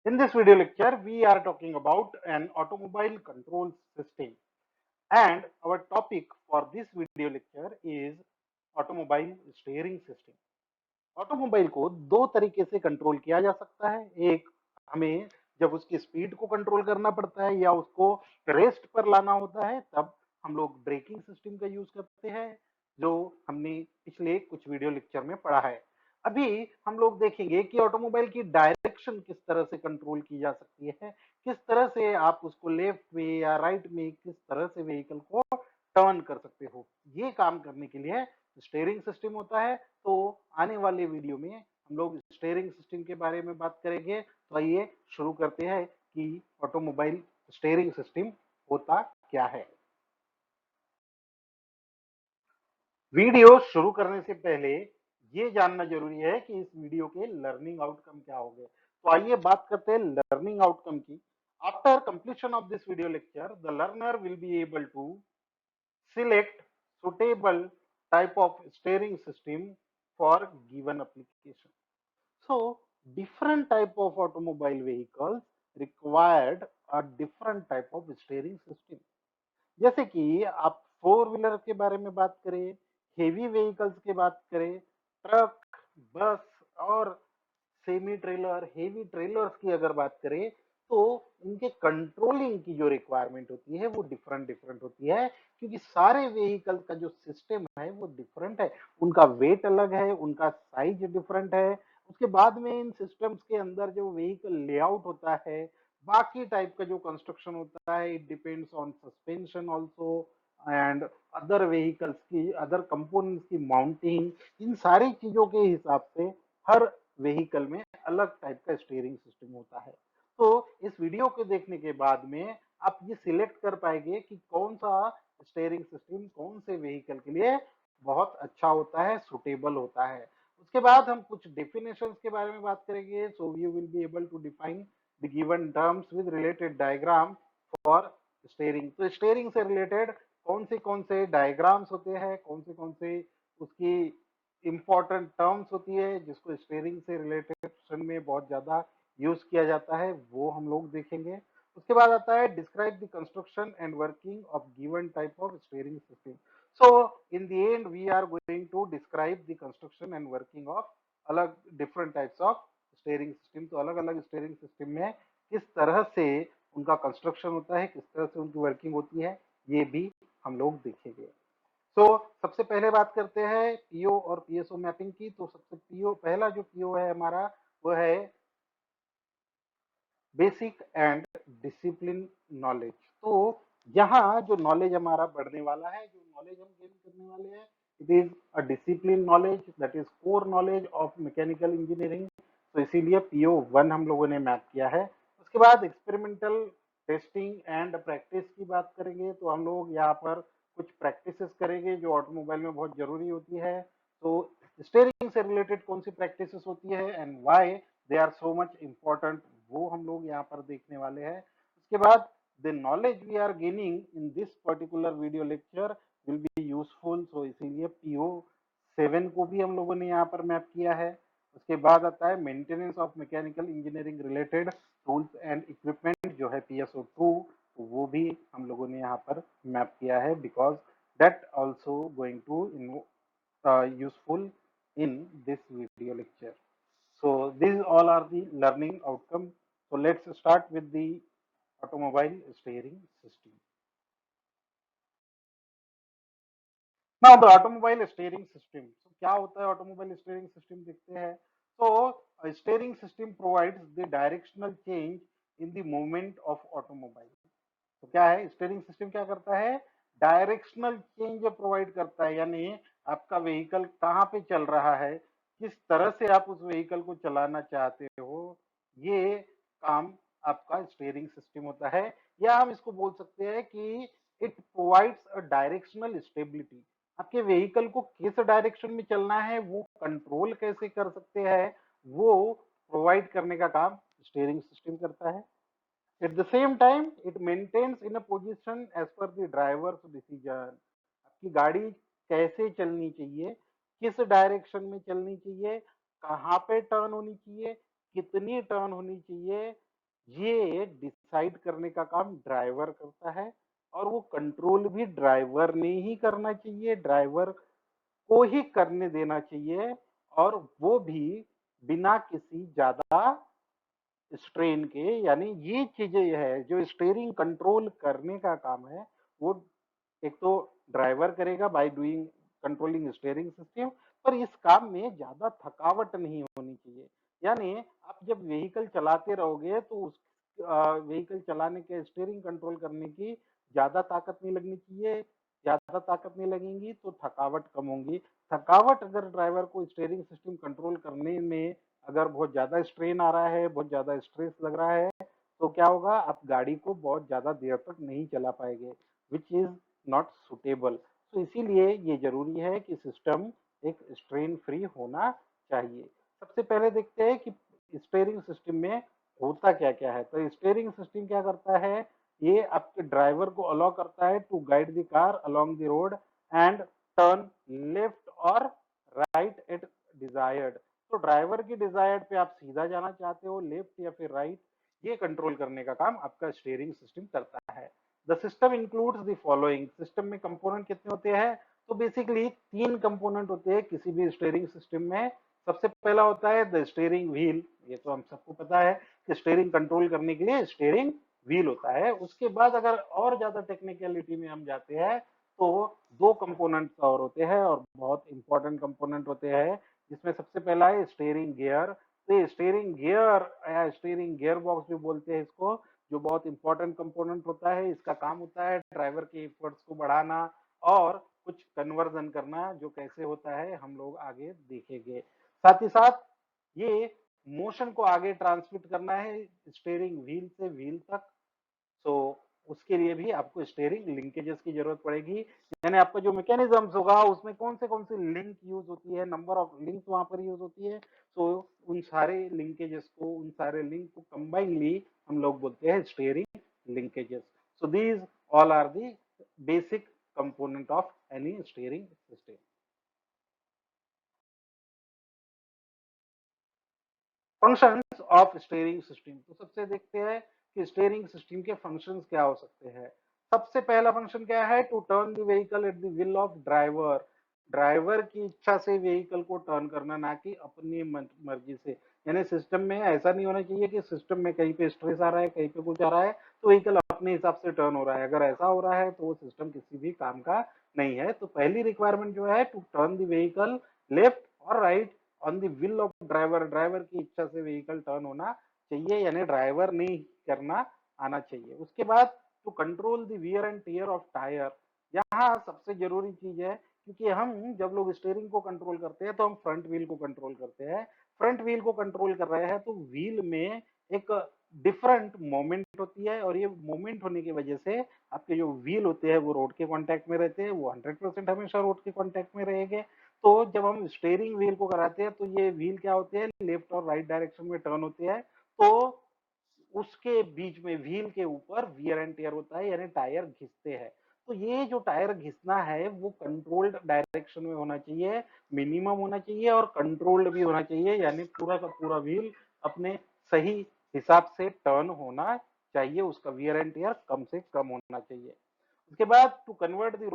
In this video lecture, we are talking about an automobile control system, and our topic for this video lecture is automobile steering system. Automobile को दो तरीके से control किया जा सकता है। एक, हमें जब उसकी स्पीड को कंट्रोल करना पड़ता है या उसको रेस्ट पर लाना होता है, तब हम लोग ब्रेकिंग सिस्टम का यूज करते हैं, जो हमने पिछले कुछ वीडियो लेक्चर में पढ़ा है। अभी हम लोग देखेंगे कि ऑटोमोबाइल की डायरेक्शन किस तरह से कंट्रोल की जा सकती है, किस तरह से आप उसको लेफ्ट में या राइट में किस तरह से व्हीकल को टर्न कर सकते हो। ये काम करने के लिए स्टीयरिंग सिस्टम होता है। तो आने वाले वीडियो में हम लोग स्टीयरिंग सिस्टम के बारे में बात करेंगे। तो आइए शुरू करते हैं कि ऑटोमोबाइल स्टीयरिंग सिस्टम होता क्या है। वीडियो शुरू करने से पहले ये जानना जरूरी है कि इस वीडियो के लर्निंग आउटकम क्या होंगे। तो आइए बात करते हैं लर्निंग आउटकम की। After completion of this video lecture, the learner will be able to select suitable type of steering system for given application. So different type of automobile vehicles required a different type of steering system. जैसे कि आप four wheeler के बारे में बात करें, heavy vehicles की बात करें, ट्रक, बस और सेमी ट्रेलर, हेवी ट्रेलर्स की अगर बात करें, तो इनके कंट्रोलिंग की जो रिक्वायरमेंट होती है वो डिफरेंट डिफरेंट होती है, क्योंकि सारे व्हीकल का जो सिस्टम है वो डिफरेंट है। उनका वेट अलग है, उनका साइज डिफरेंट है। उसके बाद में इन सिस्टम्स के अंदर जो व्हीकल लेआउट होता है, बाकी टाइप का जो कंस्ट्रक्शन होता है, it depends on suspension also and other vehicles की अदर कंपोनेंट्स की माउंटिंग। इन सारी चीजों के हिसाब से हर व्हीकल में अलग टाइप का स्टीयरिंग सिस्टम होता है। तो इस वीडियो को देखने के बाद में आप ये सिलेक्ट कर पाएंगे कि कौन सा स्टीयरिंग सिस्टम कौन से व्हीकल के लिए बहुत अच्छा होता है, सुटेबल होता है। उसके बाद हम कुछ डेफिनेशंस के बारे में बात करेंगे। So you will be able to define the given terms with related diagram for steering. तो स्टीयरिंग से रिलेटेड कौन से डायग्राम्स होते हैं, कौन से उसकी इंपॉर्टेंट टर्म्स होती है जिसको स्टीयरिंग से रिलेटेड में बहुत ज्यादा यूज किया जाता है, वो हम लोग देखेंगे। उसके बाद आता है describe the construction and working of given type of steering system. So in the end we are going to describe the construction and working of अलग different types of steering system. तो अलग अलग स्टीयरिंग सिस्टम में किस तरह से उनका construction होता है, किस तरह से उनकी वर्किंग होती है, ये भी हम लोग देखेंगे। तो सबसे पहले बात करते हैं पीओ और पीएसओ मैपिंग की। तो सबसे पीओ पहला जो पीओ है हमारा, वो है बेसिक एंड डिसिप्लिन नॉलेज। तो यहाँ जो नॉलेज हमारा बढ़ने वाला है, जो नॉलेज हम गेन करने वाले हैं, it is a discipline knowledge, that is core knowledge of mechanical engineering. तो इसीलिए पीओ 1 हम लोगों ने मैप किया है। उसके बाद एक्सपेरिमेंटल टेस्टिंग एंड प्रैक्टिस की बात करेंगे। तो हम लोग यहाँ पर कुछ प्रैक्टिसेस करेंगे जो ऑटोमोबाइल में बहुत जरूरी होती है। तो स्टीयरिंग से रिलेटेड कौन सी प्रैक्टिसेस होती है and why they are so much important, वो हम लोग यहाँ पर देखने वाले हैं। उसके बाद the knowledge we are gaining in this particular video lecture will be useful. So इसीलिए पीओ 7 को भी हम लोगों ने यहाँ पर मैप किया है। उसके बाद आता है maintenance of mechanical engineering related tools and equipment, जो है पीएसओ 2। तो वो भी हम लोगों ने यहाँ पर मैप किया है, because that also going to useful in this video lecture. So these all are the learning outcome. So let's start with the automobile steering system. Now the automobile steering system. So क्या होता है automobile steering system, देखते हैं। So a steering system provides the directional change in the movement of automobile. तो क्या है steering system, क्या करता है, डायरेक्शनल चेंज प्रोवाइड करता है। यानी आपका व्हीकल कहाँ पे चल रहा है, किस तरह से आप उस व्हीकल को चलाना चाहते हो, ये काम आपका स्टीयरिंग सिस्टम होता है। या हम इसको बोल सकते हैं कि it provides a directional stability. आपके व्हीकल को किस डायरेक्शन में चलना है, वो कंट्रोल कैसे कर सकते हैं, वो प्रोवाइड करने का काम स्टीयरिंग सिस्टम करता है। At the same time, it maintains in a position as per the driver's decision. आपकी गाड़ी कैसे चलनी चाहिए, किस डायरेक्शन में चलनी चाहिए, कहाँ पे टर्न होनी चाहिए, कितनी टर्न होनी चाहिए, ये डिसाइड करने का काम ड्राइवर करता है और वो कंट्रोल भी ड्राइवर ने ही करना चाहिए, ड्राइवर को ही करने देना चाहिए और वो भी बिना किसी ज्यादा स्ट्रेन के। यानी ये चीजें है जो स्टीयरिंग कंट्रोल करने का काम है वो एक तो ड्राइवर करेगा by doing controlling steering system, पर इस काम में ज्यादा थकावट नहीं होनी चाहिए। यानी आप जब व्हीकल चलाते रहोगे तो उस व्हीकल चलाने के स्टीयरिंग कंट्रोल करने की ज्यादा ताकत नहीं लगनी चाहिए, ज्यादा ताकत नहीं लगेगी तो थकावट कम होगी। थकावट अगर ड्राइवर को स्टीयरिंग सिस्टम कंट्रोल करने में अगर बहुत ज्यादा स्ट्रेन आ रहा है, बहुत ज्यादा स्ट्रेस लग रहा है, तो क्या होगा, आप गाड़ी को बहुत ज्यादा देर तक नहीं चला पाएंगे, विच इज नॉट सुटेबल। तो इसीलिए ये जरूरी है कि सिस्टम एक स्ट्रेन फ्री होना चाहिए। सबसे पहले देखते हैं कि स्टीयरिंग सिस्टम में होता क्या क्या है। तो स्टीयरिंग सिस्टम क्या करता है, ये आपके ड्राइवर को अलाउ करता है to guide the car along the road and turn left और राइट एट डिजायर्ड। तो ड्राइवर की डिजायर्ड पे आप सीधा जाना चाहते हो, लेफ्ट या फिर राइट, ये कंट्रोल करने का काम आपका स्टीयरिंग सिस्टम करता है। The system includes the following. System में कंपोनेंट कितने होते हैं, तो बेसिकली तीन कंपोनेंट होते हैं किसी भी स्टीयरिंग सिस्टम में। सबसे पहला होता है द स्टीयरिंग व्हील, ये तो हम सबको पता है कि स्टीयरिंग कंट्रोल करने के लिए स्टीयरिंग व्हील होता है। उसके बाद अगर और ज्यादा टेक्निकलिटी में हम जाते हैं तो दो कंपोनेंट्स और होते हैं और बहुत इंपॉर्टेंट कंपोनेंट होते हैं, जिसमें सबसे पहला है स्टीयरिंग गियर। तो स्टीयरिंग गियर या स्टीयरिंग गियर बॉक्स भी बोलते हैं इसको, जो बहुत इंपॉर्टेंट कंपोनेंट होता है। इसका काम होता है ड्राइवर के एफर्ट्स को बढ़ाना और कुछ कन्वर्जन करना, जो कैसे होता है हम लोग आगे देखेंगे। साथ ही साथ ये मोशन को आगे ट्रांसमिट करना है स्टीयरिंग व्हील से व्हील तक। तो उसके लिए भी आपको स्टीयरिंग लिंकेजेस की जरूरत पड़ेगी। यानी आपका जो मैकेनिज्म होगा उसमें कौन से लिंक यूज होती है, नंबर ऑफ लिंक वहां पर यूज होती है। तो उन सारे लिंकेजेस को, उन सारे लिंक को कंबाइनली हम लोग बोलते हैं steering linkages. So these all are the basic component of any steering system. Functions of steering system, तो सबसे देखते हैं कि स्टीयरिंग सिस्टम के फंक्शंस क्या हो सकते हैं। सबसे पहला फंक्शन क्या है, to turn the vehicle at the will of driver. Driver की इच्छा से व्हीकल को टर्न करना, ना कि अपनी मर्जी से। यानी सिस्टम में ऐसा नहीं होना चाहिए कि सिस्टम में कहीं पे स्ट्रेस आ रहा है, कहीं पे कुछ आ रहा है तो व्हीकल अपने हिसाब से टर्न हो रहा है। अगर ऐसा हो रहा है तो वो सिस्टम किसी भी काम का नहीं है। तो पहली रिक्वायरमेंट जो है, to turn the vehicle left और right on the will of driver. Driver की इच्छा से व्हीकल टर्न होना चाहिए, यानी ड्राइवर नहीं करना आना चाहिए। उसके बाद to control the wear and tear of tyre. यहाँ सबसे जरूरी चीज है, क्योंकि हम जब लोग स्टीयरिंग को कंट्रोल करते हैं तो हम फ्रंट व्हील को कंट्रोल करते हैं। फ्रंट व्हील को कंट्रोल कर रहे हैं तो व्हील में एक डिफरेंट मोमेंट होती है, और ये मोमेंट होने की वजह से आपके जो व्हील होते हैं वो रोड के कांटेक्ट में रहते हैं, वो 100% हमेशा रोड के कांटेक्ट में रहेंगे। तो जब हम स्टीयरिंग व्हील को कराते हैं तो ये व्हील क्या होते हैं, लेफ्ट और राइट डायरेक्शन में टर्न होते हैं। तो उसके बीच में व्हील के ऊपर वियर एंड टियर होता है, यानी टायर घिसते हैं। तो ये जो टायर घिसना है वो कंट्रोल्ड डायरेक्शन में होना चाहिए, मिनिमम होना चाहिए और कंट्रोल्ड भी होना चाहिए, यानी पूरा का पूरा व्हील अपने सही हिसाब से टर्न होना चाहिए, उसका वियर एंड टियर कम से कम होना चाहिए। उसके बाद to convert the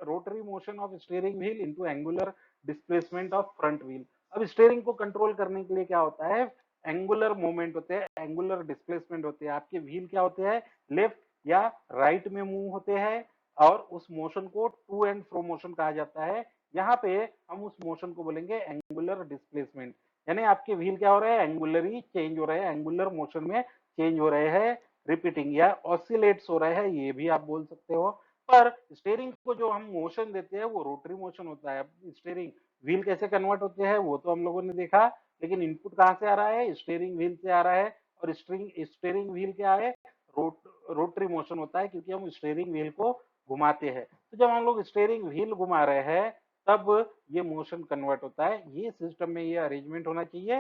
rotary motion of steering wheel into angular displacement of front wheel. अब स्टीयरिंग को कंट्रोल करने के लिए क्या होता है, एंगुलर मूवमेंट होते हैं, एंगुलर डिस्प्लेसमेंट होते हैं। आपके व्हील क्या होते हैं, लेफ्ट या राइट में मूव होते हैं, और उस मोशन को टू एंड फ्रो मोशन कहा जाता है। यहाँ पे हम उस मोशन को बोलेंगे एंगुलर डिस्प्लेसमेंट। यानी आपके व्हील क्या हो रहे हैं, एंगुलरली चेंज हो रहे हैं, एंगुलर मोशन में चेंज हो रहे हैं, रिपीटिंग या ऑसिलेट्स हो रहे हैं, ये भी आप बोल सकते हो। पर स्टीयरिंग को जो हम मोशन देते हैं वो रोटरी मोशन होता है। स्टीयरिंग व्हील कैसे कन्वर्ट होते हैं वो तो हम लोगों ने देखा, लेकिन इनपुट कहाँ से आ रहा है, स्टीयरिंग व्हील से आ रहा है। और स्टीयरिंग व्हील क्या है, रोटरी मोशन होता है, क्योंकि हम स्टीयरिंग व्हील को घुमाते हैं। तो जब हम लोग स्टीयरिंग व्हील घुमा रहे हैं तब ये मोशन कन्वर्ट होता है। ये सिस्टम में ये अरेंजमेंट होना चाहिए,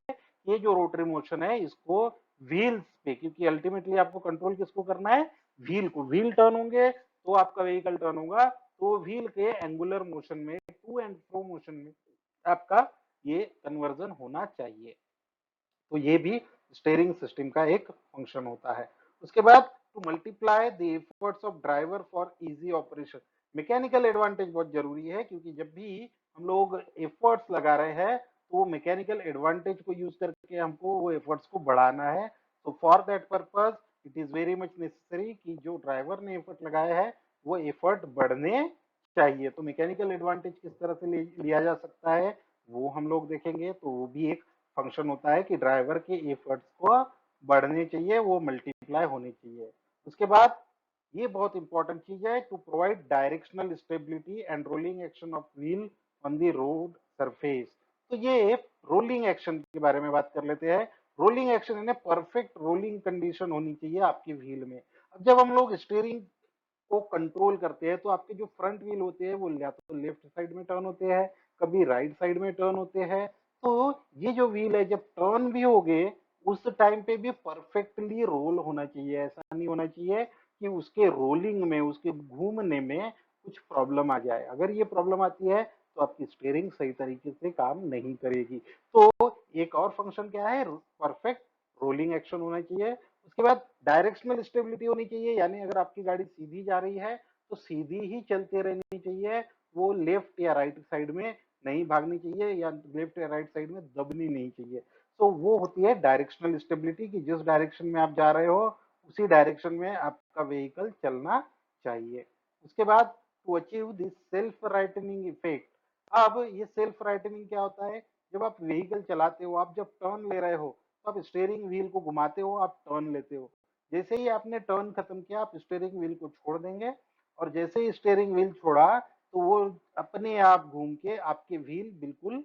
ये जो रोटरी मोशन है इसको व्हील्स पे, क्योंकि अल्टीमेटली आपको कंट्रोल किसको करना है, व्हील को। व्हील टर्न होंगे तो आपका व्हीकल टर्न होगा। तो व्हील के एंगुलर मोशन में, टू एंड फ्रो मोशन में आपका ये कन्वर्जन होना चाहिए। तो ये भी स्टीयरिंग सिस्टम का एक फंक्शन होता है। उसके बाद to multiply the efforts of driver for easy operation. Mechanical advantage बहुत जरूरी है, क्योंकि जब भी हम लोग एफर्ट्स लगा रहे हैं तो वो मैकेनिकल एडवांटेज को यूज करके हमको वो एफर्ट्स को बढ़ाना है। तो for that purpose it is very much necessary कि जो ड्राइवर ने एफर्ट लगाया है वो एफर्ट बढ़ने चाहिए। तो मैकेनिकल एडवांटेज किस तरह से लिया जा सकता है वो हम लोग देखेंगे। तो वो भी एक फंक्शन होता है कि ड्राइवर के एफर्ट्स को बढ़ने चाहिए, वो मल्टीप्लाई होने चाहिए। उसके बाद ये बहुत इंपॉर्टेंट चीज है, to provide directional stability and rolling action of wheel on the road surface. तो ये रोलिंग एक्शन के बारे में बात कर लेते हैं। रोलिंग एक्शन यानी परफेक्ट रोलिंग कंडीशन होनी चाहिए आपकी व्हील में। अब जब हम लोग स्टीयरिंग को कंट्रोल करते हैं तो आपके जो फ्रंट व्हील होते हैं वो या तो लेफ्ट साइड में टर्न होते हैं, कभी राइट साइड में टर्न होते हैं। तो ये जो व्हील है जब टर्न भी हो गए उस टाइम पे भी परफेक्टली रोल होना चाहिए। ऐसा नहीं होना चाहिए कि उसके रोलिंग में, उसके घूमने में कुछ प्रॉब्लम आ जाए। अगर ये प्रॉब्लम आती है तो आपकी स्टीयरिंग सही तरीके से काम नहीं करेगी। तो एक और फंक्शन क्या है, परफेक्ट रोलिंग एक्शन होना चाहिए। उसके बाद डायरेक्शनल स्टेबिलिटी होनी चाहिए, यानी अगर आपकी गाड़ी सीधी जा रही है तो सीधी ही चलते रहनी चाहिए, वो लेफ्ट या राइट साइड में नहीं भागनी चाहिए या लेफ्ट या राइट साइड में दबनी नहीं चाहिए। तो वो होती है डायरेक्शनल स्टेबिलिटी कि जिस डायरेक्शन में आप जा रहे हो उसी डायरेक्शन में आपका व्हीकल चलना चाहिए। उसके बाद to achieve this self righting effect. अब ये सेल्फ राइटनिंग क्या होता है, जब आप व्हीकल चलाते हो, आप जब टर्न ले रहे हो तो आप स्टीयरिंग व्हील को घुमाते हो, आप टर्न लेते हो। जैसे ही आपने टर्न खत्म किया आप स्टीयरिंग व्हील को छोड़ देंगे, और जैसे ही स्टीयरिंग व्हील छोड़ा तो वो अपने आप घूम के आपके व्हील बिल्कुल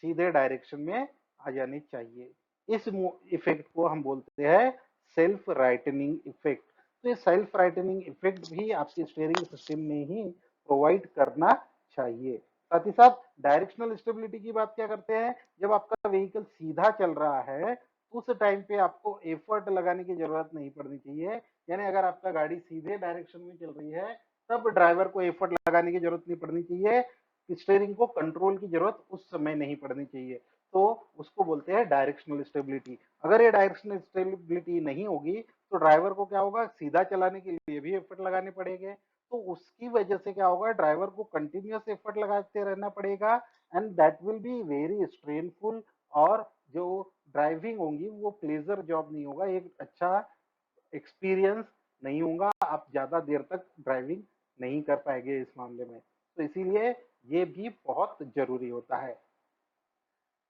सीधे डायरेक्शन में आ जाने चाहिए। इस इफेक्ट को हम बोलते हैं सेल्फ राइटनिंग इफेक्ट। तो ये सेल्फ राइटनिंग इफेक्ट भी आपके स्टीयरिंग सिस्टम में ही प्रोवाइड करना चाहिए। साथ ही साथ डायरेक्शनल स्टेबिलिटी की बात क्या करते हैं, जब आपका व्हीकल सीधा चल रहा है तो उस टाइम पे आपको एफर्ट लगाने की जरूरत नहीं पड़नी चाहिए। यानी अगर आपका गाड़ी सीधे डायरेक्शन में चल रही है तब ड्राइवर को एफर्ट लगाने की जरूरत नहीं पड़नी चाहिए, स्टीयरिंग को कंट्रोल की जरूरत उस समय नहीं पड़नी चाहिए। तो उसको बोलते हैं डायरेक्शनल स्टेबिलिटी। अगर ये डायरेक्शनल स्टेबिलिटी नहीं होगी तो ड्राइवर को क्या होगा, सीधा चलाने के लिए भी एफर्ट लगाने पड़ेंगे। तो उसकी वजह से क्या होगा, ड्राइवर को कंटिन्यूअस एफर्ट लगाते रहना पड़ेगा and that will be very strainful. और जो ड्राइविंग होगी वो प्लेजर जॉब नहीं होगा, एक अच्छा एक्सपीरियंस नहीं होगा, आप ज्यादा देर तक ड्राइविंग नहीं कर पाएंगे इस मामले में। तो इसीलिए ये भी बहुत जरूरी होता है।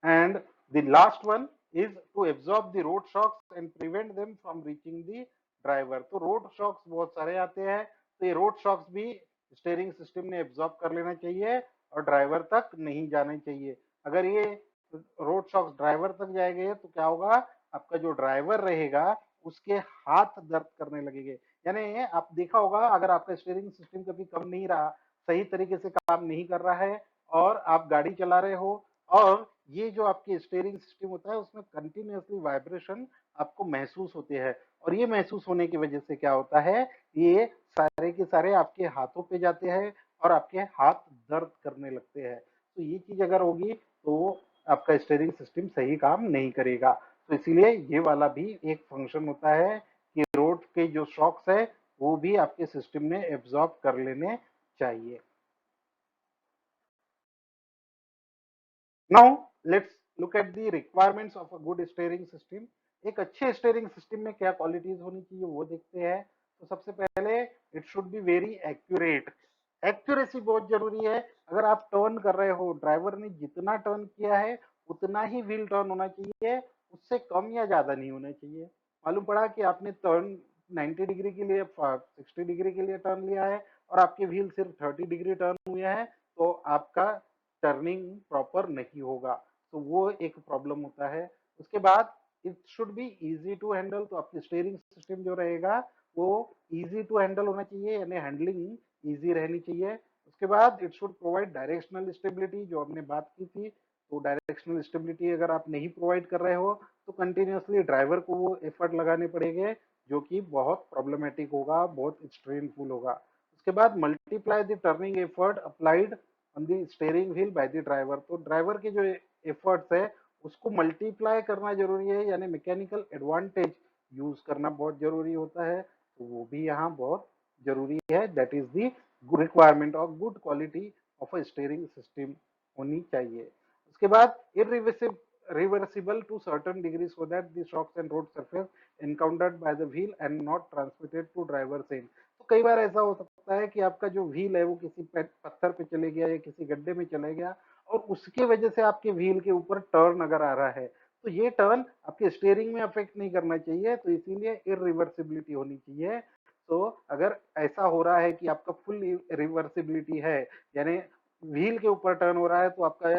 And the last one is to absorb the road shocks and prevent them from reaching the driver। तो रोड शॉक्स बहुत सारे आते हैं, तो ये रोड शॉक्स भी स्टीयरिंग सिस्टम ने एब्जॉर्ब कर लेना चाहिए और ड्राइवर तक नहीं जाना चाहिए। अगर ये रोड शॉक्स ड्राइवर तक जाएंगे तो क्या होगा, आपका जो ड्राइवर रहेगा उसके हाथ दर्द करने लगेंगे। यानी आप देखा होगा अगर आपका स्टीयरिंग सिस्टम कभी कम नहीं रहा, सही तरीके से काम नहीं कर रहा है और आप गाड़ी चला रहे हो, और ये जो आपकी स्टीयरिंग सिस्टम होता है उसमें कंटिन्यूअसली वाइब्रेशन आपको महसूस होते हैं, और ये महसूस होने की वजह से क्या होता है, ये सारे के सारे आपके हाथों पे जाते हैं और आपके हाथ दर्द करने लगते हैं। तो ये चीज अगर होगी तो आपका स्टीयरिंग सिस्टम सही काम नहीं करेगा। तो इसीलिए ये वाला भी एक फंक्शन होता है कि रोड के जो शॉक्स है वो भी आपके सिस्टम में एब्जॉर्ब कर लेने चाहिए। Now let's look at the requirements of a good steering system. एक अच्छे स्टीयरिंग सिस्टम में क्या क्वालिटीज होनी चाहिए वो देखते हैं। तो सबसे पहले it should be very accurate. Accuracy बहुत जरूरी है। अगर आप टर्न कर रहे हो, ड्राइवर ने जितना टर्न किया है उतना ही व्हील टर्न होना चाहिए, उससे कम या ज्यादा नहीं होना चाहिए। मालूम पड़ा कि आपने टर्न 90 डिग्री के लिए 60 डिग्री के लिए टर्न लिया है और आपके व्हील सिर्फ 30 डिग्री टर्न हुए हैं, तो आपका टर्निंग प्रॉपर नहीं होगा। तो वो एक प्रॉब्लम होता है। उसके बाद it should be easy to handle. तो आपकी स्टीयरिंग सिस्टम जो रहेगा वो इजी टू हैंडल होना चाहिए, यानी हैंडलिंग इजी रहनी चाहिए। उसके बाद it should provide directional stability, जो हमने बात की थी। तो डायरेक्शनल स्टेबिलिटी अगर आप नहीं प्रोवाइड कर रहे हो तो कंटिन्यूअसली ड्राइवर को वो एफर्ट लगाने पड़ेंगे, जो कि बहुत प्रॉब्लमेटिक होगा, बहुत स्ट्रेनफुल होगा। उसके बाद multiply the turning effort applied on the steering wheel by the driver. तो ड्राइवर के जो एफर्ट्स है उसको मल्टीप्लाई करना जरूरी है, यानी मैकेनिकल एडवांटेज यूज करना बहुत जरूरी होता है, तो वो भी यहाँ बहुत जरूरी है। That is the requirement of good quality of a steering system होनी चाहिए। उसके बाद reversible to certain degree so that the shocks and road surface encountered by the wheel and not transmitted to driver same. तो कई बार ऐसा हो सकता है कि आपका जो व्हील है वो किसी पत्थर पे चले गया या किसी गड्ढे में चले गया, और उसके वजह से आपके व्हील के ऊपर टर्न अगर आ रहा है, तो ये टर्न आपके स्टीयरिंग में अफेक्ट नहीं करना चाहिए, तो इसीलिए इरिवर्सिबिलिटी होनी चाहिए। तो अगर ऐसा हो रहा है कि आपका फुल रिवर्सिबिलिटी है, यानी व्हील के ऊपर टर्न हो रहा है, तो आपका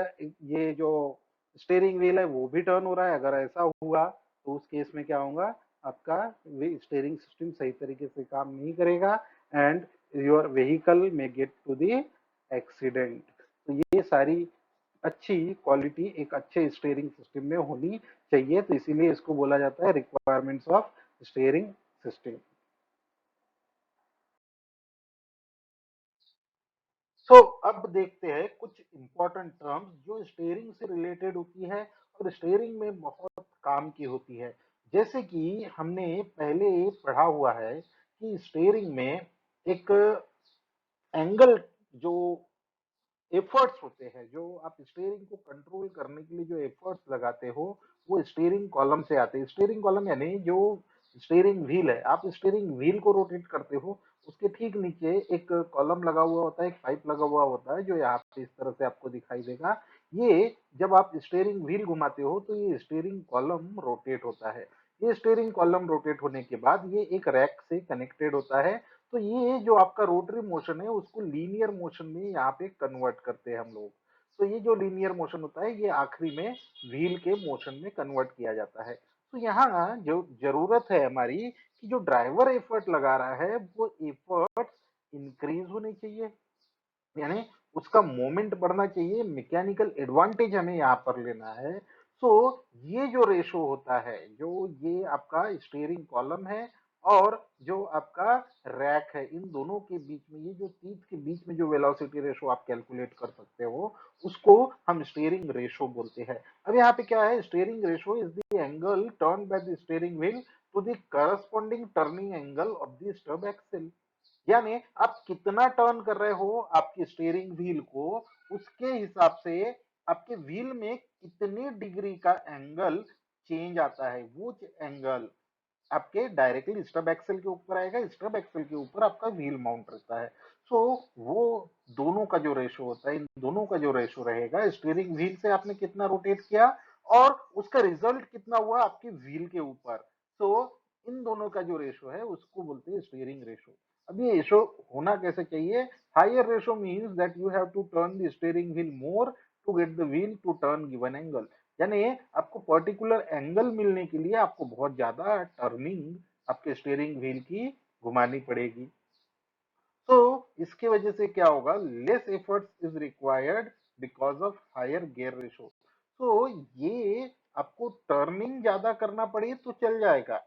ये जो स्टीयरिंग व्हील है वो भी टर्न हो रहा है, अगर ऐसा हुआ तो उस केस में क्या होगा, आपका स्टीयरिंग सिस्टम सही तरीके से काम नहीं करेगा एंड योर व्हीकल में गेट टू द एक्सीडेंट। तो ये सारी अच्छी क्वालिटी एक अच्छे स्टीयरिंग सिस्टम में होनी चाहिए, तो इसीलिए इसको बोला जाता है रिक्वायरमेंट्स ऑफ स्टीयरिंग सिस्टम। सो अब देखते हैं कुछ इंपॉर्टेंट टर्म्स जो स्टीयरिंग से रिलेटेड होती है और स्टीयरिंग में बहुत काम की होती है। जैसे कि हमने पहले पढ़ा हुआ है कि स्टीयरिंग में एक एंगल जो एफर्ट्स होते हैं, जो आप स्टीयरिंग को कंट्रोल करने के लिए जो एफर्ट्स लगाते हो, वो स्टीयरिंग कॉलम से आते हैं। स्टीयरिंग कॉलम यानी जो स्टीयरिंग व्हील है, आप स्टीयरिंग व्हील को रोटेट करते हो, उसके ठीक नीचे एक कॉलम लगा हुआ होता है, एक पाइप लगा हुआ होता है, जो यहाँ पे इस तरह से आपको दिखाई देगा। ये जब आप स्टीयरिंग व्हील घुमाते हो तो ये स्टीयरिंग कॉलम रोटेट होता है। ये स्टीयरिंग कॉलम रोटेट होने के बाद ये एक रैक से कनेक्टेड होता है। तो ये जो आपका रोटरी मोशन है उसको लीनियर मोशन में यहाँ पे कन्वर्ट करते हैं हम लोग। तो ये जो लीनियर मोशन होता है ये आखिरी में व्हील के मोशन में कन्वर्ट किया जाता है। तो यहाँ जो जरूरत है हमारी कि जो ड्राइवर एफर्ट लगा रहा है वो एफर्ट इंक्रीज होनी चाहिए, यानी उसका मोमेंट बढ़ना चाहिए, मैकेनिकल एडवांटेज हमें यहाँ पर लेना है। सो ये जो रेशो होता है, जो ये आपका स्टीयरिंग कॉलम है और जो आपका रैक है, इन दोनों के बीच में ये जो तीत के बीच में जो वेलोसिटी रेशो आप कैलकुलेट कर सकते हो, उसको हम स्टीयरिंग रेशो बोलते हैं। अब यहाँ पे क्या है, steering ratio is the angle turn by the steering wheel to the corresponding turning angle of the stub axle. यानी आप कितना टर्न कर रहे हो आपकी स्टीयरिंग व्हील को, उसके हिसाब से आपके व्हील में कितनी डिग्री का एंगल चेंज आता है, वो एंगल आपके डायरेक्टली स्टब एक्सल के ऊपर आएगा, स्टब एक्सल के ऊपर आपका व्हील माउंट रहता है। सो वो दोनों का जो रेशो होता है, इन दोनों का जो रेशो रहेगा, स्टीयरिंग व्हील से आपने कितना रोटेट किया और उसका रिजल्ट कितना हुआ आपके व्हील के ऊपर। सो इन दोनों का जो रेशो है उसको बोलते हैं स्टीयरिंग रेशो। अब ये रेशो होना कैसे चाहिए, higher ratio means that you have to turn the steering wheel more to get the wheel to turn given angle. यानी आपको पर्टिकुलर एंगल मिलने के लिए आपको बहुत ज्यादा टर्निंग आपके स्टीयरिंग व्हील की घुमानी पड़ेगी। तो इसके वजह से क्या होगा, less efforts is required because of higher gear ratio. तो ये आपको टर्निंग ज्यादा करना पड़े तो चल जाएगा,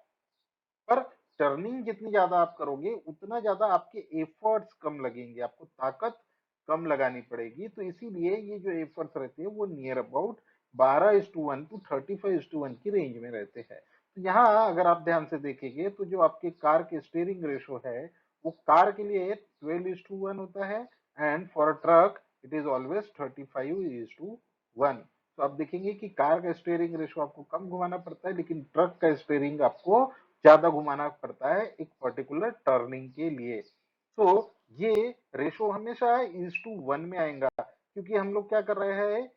पर टर्निंग जितनी ज्यादा आप करोगे उतना ज्यादा आपके एफर्ट्स कम लगेंगे, आपको ताकत कम लगानी पड़ेगी। तो इसीलिए ये जो एफर्ट्स रहते हैं वो नियर अबाउट 12:1 टू 35:1 की रेंज में रहते हैं। तो यहाँ अगर आप ध्यान से देखेंगे तो जो आपके कार के स्टीयरिंग रेशो है वो कार के लिए 12:1 होता है, and for a truck it is always 35:1। तो आप देखेंगे कि कार का स्टीयरिंग रेशो आपको कम घुमाना पड़ता है, लेकिन ट्रक का स्टीयरिंग आपको ज्यादा घुमाना पड़ता है एक पर्टिकुलर टर्निंग के लिए। तो ये रेशो हमेशा 1:1 में आएगा, क्योंकि हम लोग क्या कर रहे हैं,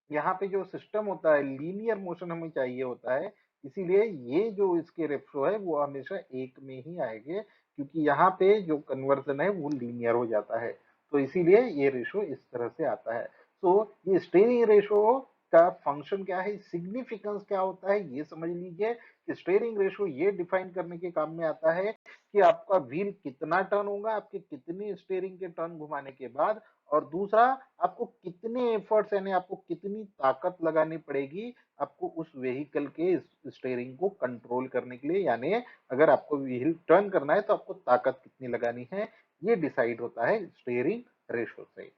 यहाँ पे जो सिस्टम होता है लीनियर मोशन हमें चाहिए होता है, इसीलिए ये जो इसके रेशो है वो हमेशा एक में ही आएंगे, क्योंकि यहाँ पे जो कन्वर्जन है वो लीनियर हो जाता है। तो इसीलिए ये रेशो इस तरह से आता है। तो ये स्टीयरिंग रेशो का फंक्शन क्या है, सिग्निफिकेंस क्या होता है, ये समझ लीजिए कि स्टीयरिंग रेशो ये डिफाइन करने के काम में आता है कि आपका व्हील कितना टर्न होगा आपके कितनी स्टीयरिंग के टर्न घुमाने के बाद, और दूसरा आपको कितने एफर्ट्स यानी आपको कितनी ताकत लगानी पड़ेगी आपको उस व्हीकल के स्टीयरिंग को कंट्रोल करने के लिए, यानी अगर आपको व्हील टर्न करना है तो आपको ताकत कितनी लगानी है, ये डिसाइड होता है स्टीयरिंग रेशो से।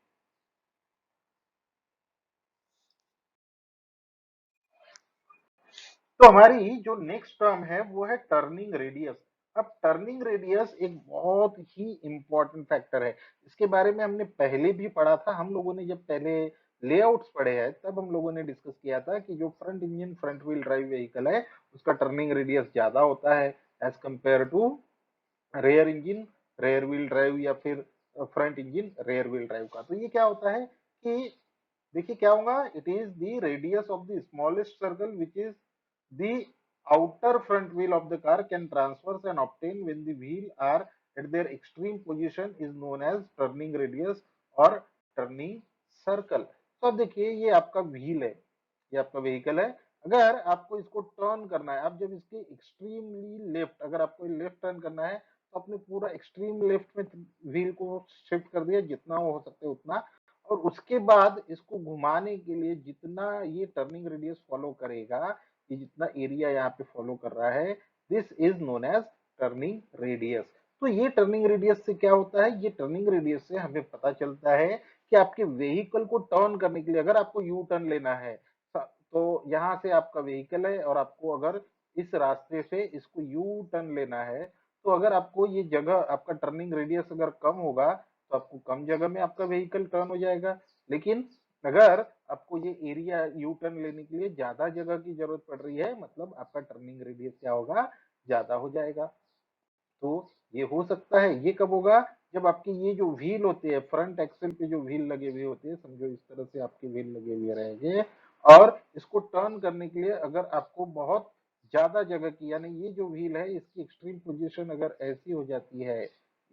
तो हमारी जो नेक्स्ट टर्म है वो है टर्निंग रेडियस। अब टर्निंग रेडियस एक बहुत ही इंपॉर्टेंट फैक्टर है। इसके बारे में हमने पहले भी पढ़ा था, हम लोगों ने जब पहले लेआउट्स पढ़े हैं तब हम लोगों ने डिस्कस किया था कि जो front engine front wheel drive vehicle है उसका टर्निंग रेडियस ज्यादा होता है as compare to rear engine rear wheel drive या फिर front engine rear wheel drive का। तो ये क्या होता है कि देखिए क्या होगा, it is the radius of the smallest circle which is the outer front wheel of the car can transverse and obtain when the wheel are at their extreme position is known as turning radius और turning circle। तो अब देखिए ये आपका wheel है, ये आपका vehicle है। अगर आपको इसको टर्न करना है, आप जब इसके एक्सट्रीमली लेफ्ट, अगर आपको लेफ्ट टर्न करना है तो आपने पूरा एक्सट्रीम लेफ्ट में व्हील को शिफ्ट कर दिया जितना हो सकता है उतना, और उसके बाद इसको घुमाने के लिए जितना ये टर्निंग रेडियस फॉलो करेगा, ये जितना एरिया यहाँ पे फॉलो कर रहा है, this is known as turning radius. तो ये टर्निंग रेडियस से क्या होता है, ये टर्निंग रेडियस से हमें पता चलता है कि आपके व्हीकल को टर्न करने के लिए अगर आपको यू टर्न लेना है तो यहाँ से आपका व्हीकल है और आपको अगर इस रास्ते से इसको यू टर्न लेना है, तो अगर आपको ये जगह आपका टर्निंग रेडियस अगर कम होगा तो आपको कम जगह में आपका व्हीकल टर्न हो जाएगा। लेकिन अगर आपको ये एरिया यू टर्न लेने के लिए ज्यादा जगह की जरूरत पड़ रही है, मतलब आपका टर्निंग रेडियस क्या होगा, ज्यादा हो जाएगा। तो ये हो सकता है, ये कब होगा, जब आपके ये जो व्हील होते हैं फ्रंट एक्सेल पे जो व्हील लगे हुए होते हैं, समझो इस तरह से आपके व्हील लगे हुए रहेंगे, और इसको टर्न करने के लिए अगर आपको बहुत ज्यादा जगह की, यानी ये जो व्हील है इसकी एक्सट्रीम पोजीशन अगर ऐसी हो जाती है,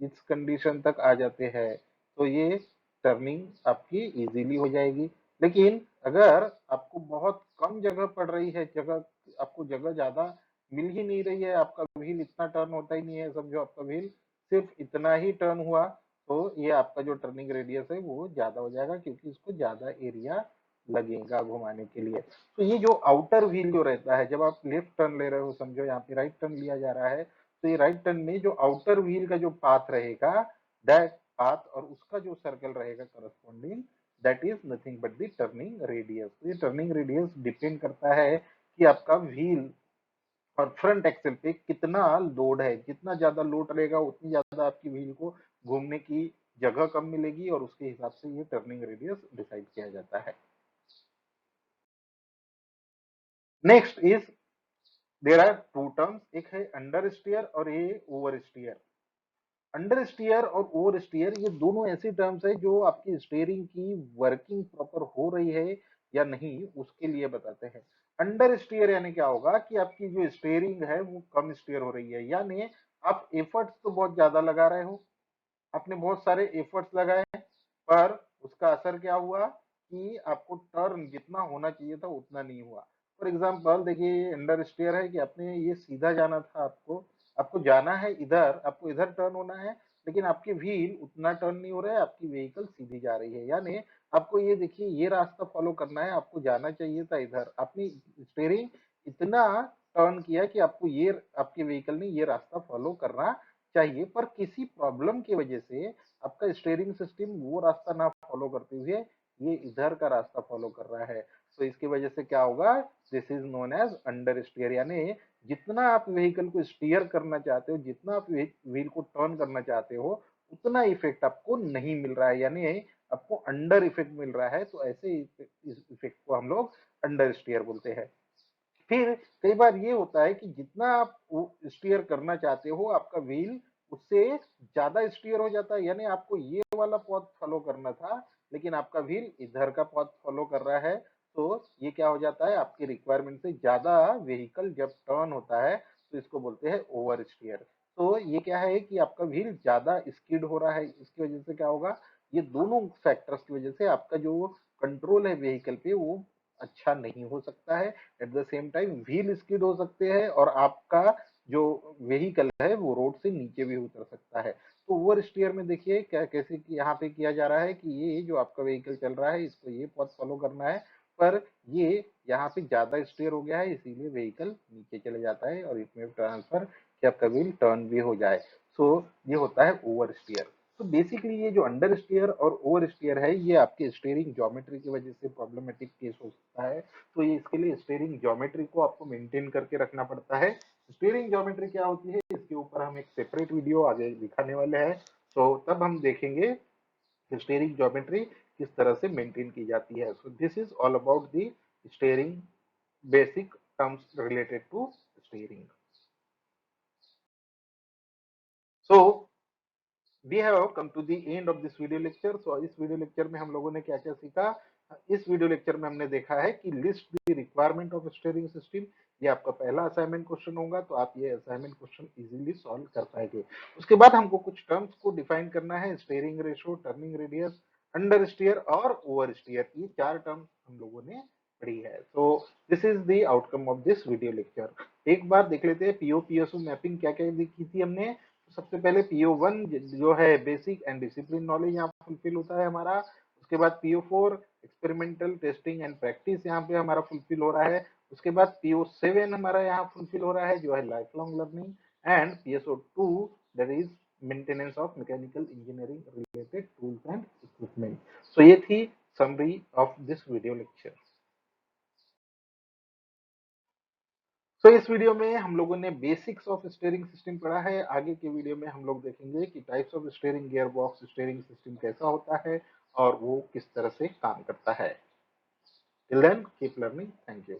इस कंडीशन तक आ जाते हैं, तो ये टर्निंग आपकी इजीली हो जाएगी। लेकिन अगर आपको बहुत कम जगह पड़ रही है, जगह आपको जगह ज्यादा मिल ही नहीं रही है, आपका व्हील इतना टर्न होता ही नहीं है, समझो आपका व्हील सिर्फ इतना ही टर्न हुआ, तो ये आपका जो टर्निंग रेडियस है वो ज्यादा हो जाएगा क्योंकि इसको ज्यादा एरिया लगेगा घुमाने के लिए। तो ये जो आउटर व्हील जो रहता है, जब आप लेफ्ट टर्न ले रहे हो, समझो यहाँ पे राइट टर्न लिया जा रहा है, तो ये राइट टर्न में जो आउटर व्हील का जो पाथ रहेगा, दैट पाथ और उसका जो सर्कल रहेगा corresponding, that is nothing but the turning radius. तो ये टर्निंग रेडियस डिपेंड करता है कि आपका व्हील और फ्रंट एक्सेल पे कितना लोड है, जितना ज्यादा लोड रहेगा उतनी ज्यादा आपकी व्हील को घूमने की जगह कम मिलेगी, और उसके हिसाब से ये टर्निंग रेडियस डिसाइड किया जाता है। Next is there are two terms, एक है अंडर स्टीयर और ये ओवर स्टीयर। अंडर स्टीयर और ओवर स्टीयर ये दोनों ऐसी टर्म्स है जो आपकी स्टीयरिंग की वर्किंग प्रॉपर हो रही है या नहीं उसके लिए बताते हैं। अंडर स्टीयर यानी क्या होगा कि आपकी जो स्टीयरिंग है वो कम स्टीयर हो रही है, यानी आप एफर्ट्स तो बहुत ज्यादा लगा रहे हो, आपने बहुत सारे एफर्ट्स लगाए, पर उसका असर क्या हुआ कि आपको टर्न जितना होना चाहिए था उतना नहीं हुआ। फॉर एग्जाम्पल देखिए अंडर स्टेयर है कि आपने ये सीधा जाना था, आपको आपको जाना है इधर, आपको इधर टर्न होना है, लेकिन आपकी व्हील उतना टर्न नहीं हो रहा है, आपकी व्हीकल सीधी जा रही है, यानी आपको ये देखिए ये रास्ता फॉलो करना है, आपको जाना चाहिए था इधर, आपने स्टेयरिंग इतना टर्न किया कि आपको ये आपके व्हीकल ने ये रास्ता फॉलो करना चाहिए, पर किसी प्रॉब्लम की वजह से आपका स्टीयरिंग सिस्टम वो रास्ता ना फॉलो करते हुए ये इधर का रास्ता फॉलो कर रहा है। तो इसकी वजह से क्या होगा, this is known as understeer, यानी जितना आप व्हीकल को स्टीयर करना चाहते हो, जितना आप व्हील को टर्न करना चाहते हो, उतना इफेक्ट आपको नहीं मिल रहा है, यानी आपको अंडर इफेक्ट मिल रहा है। तो ऐसे इस इफेक्ट को हम लोग अंडर स्टीयर बोलते हैं। फिर कई बार ये होता है कि जितना आप स्टीयर करना चाहते हो आपका व्हील उससे ज्यादा स्टीयर हो जाता है, यानी आपको ये वाला पथ फॉलो करना था लेकिन आपका व्हील इधर का पथ फॉलो कर रहा है। तो ये क्या हो जाता है, आपकी रिक्वायरमेंट से ज्यादा व्हीकल जब टर्न होता है तो इसको बोलते हैं ओवर स्टीयर। तो ये क्या है कि आपका व्हील ज्यादा स्किड हो रहा है, इसकी वजह से क्या होगा, ये दोनों फैक्टर्स की वजह से आपका जो कंट्रोल है व्हीकल पे वो अच्छा नहीं हो सकता है। At the same time wheel skid हो सकते हैं और आपका जो व्हीकल है वो रोड से नीचे भी उतर सकता है। तो ओवर स्टीयर में देखिए क्या कैसे कि यहाँ पे किया जा रहा है कि ये जो आपका व्हीकल चल रहा है इसको ये पथ फॉलो करना है, पर ये यहाँ पे ज्यादा स्टीयर हो गया है इसीलिए व्हीकल नीचे चले जाता है और इसमें ट्रांसफर कि आपका व्हील टर्न भी हो जाए। सो ये होता है ओवर स्टीयर। तो बेसिकली ये जो अंडर स्टीयर और ओवर स्टीयर है, ये आपके स्टीयरिंग ज्योमेट्री की वजह से प्रॉब्लमेटिक केस हो सकता है। तो ये इसके लिए स्टीयरिंग ज्योमेट्री को आपको मेंटेन करके रखना पड़ता है। स्टीयरिंग ज्योमेट्री क्या होती है, इसके ऊपर हम एक सेपरेट वीडियो आगे दिखाने वाले हैं, तो तब हम देखेंगे स्टीयरिंग ज्योमेट्री किस तरह से मेंटेन की जाती है। So this is all about the steering basic terms related to steering. So we have come to the end of this video lecture. So इस वीडियो लेक्चर में हम लोगों ने क्या क्या सीखा। इस वीडियो लेक्चर में हमने देखा है कि list the requirement of steering system. ये आपका पहला असाइनमेंट क्वेश्चन होगा, तो आप ये असाइनमेंट क्वेश्चन इजीली सॉल्व कर पाएंगे। उसके बाद हमको कुछ टर्म्स को डिफाइन करना है, steering ratio, turning radius, understeer और ओवर स्टीयर। ये चार टर्म्स हम लोगों ने पढ़ी है। So this is the outcome of this video lecture. एक बार देख लेते हैं पीओ पीएसओ मैपिंग क्या क्या की थी हमने। सबसे पहले PO1 जो है बेसिक एंड डिसिप्लिन नॉलेज यहाँ फुलफिल होता है हमारा। उसके बाद PO4 experimental testing and practice यहाँ पे हमारा फुलफिल हो रहा है। उसके बाद PO7 हमारा यहाँ फुलफिल हो रहा है, जो है life long learning. And PSO2 that is maintenance of mechanical engineering related tools and equipment. So ये थी summary of this video lecture. तो इस वीडियो में हम लोगों ने बेसिक्स ऑफ स्टीयरिंग सिस्टम पढ़ा है। आगे के वीडियो में हम लोग देखेंगे कि types of steering gear box steering system कैसा होता है और वो किस तरह से काम करता है। Till then keep learning. Thank you.